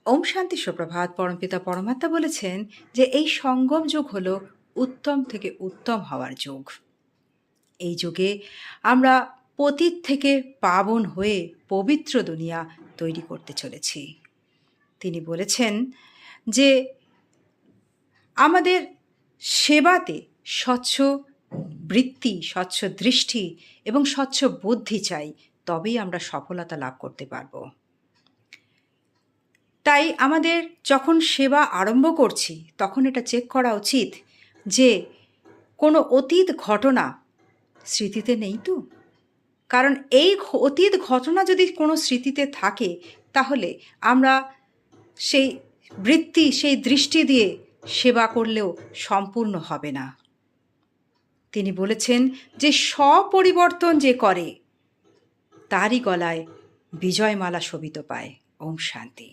ওম শান্তি সুপ্রভাত। পরমপিতা পরমাত্মা বলেছেন যে এই সঙ্গম যুগ হলো উত্তম থেকে উত্তম হওয়ার যুগ। এই যুগে আমরা পতীত থেকে পাবন হয়ে পবিত্র দুনিয়া তৈরি করতে চলেছি। তিনি বলেছেন যে আমাদের সেবাতে স্বচ্ছ বৃত্তি, স্বচ্ছ দৃষ্টি এবং স্বচ্ছ বুদ্ধি চাই, তবেই আমরা সফলতা লাভ করতে পারব। তাই আমাদের যখন সেবা আরম্ভ করছি তখন এটা চেক করা উচিত যে কোনো অতীত ঘটনা স্মৃতিতে নেই তো। কারণ এই অতীত ঘটনা যদি কোনো স্মৃতিতে থাকে তাহলে আমরা সেই বৃত্তি, সেই দৃষ্টি দিয়ে সেবা করলেও সম্পূর্ণ হবে না। তিনি বলেছেন যে স্বপরিবর্তন যে করে তারই গলায় বিজয়মালা শোভিত পায়। ওম শান্তি।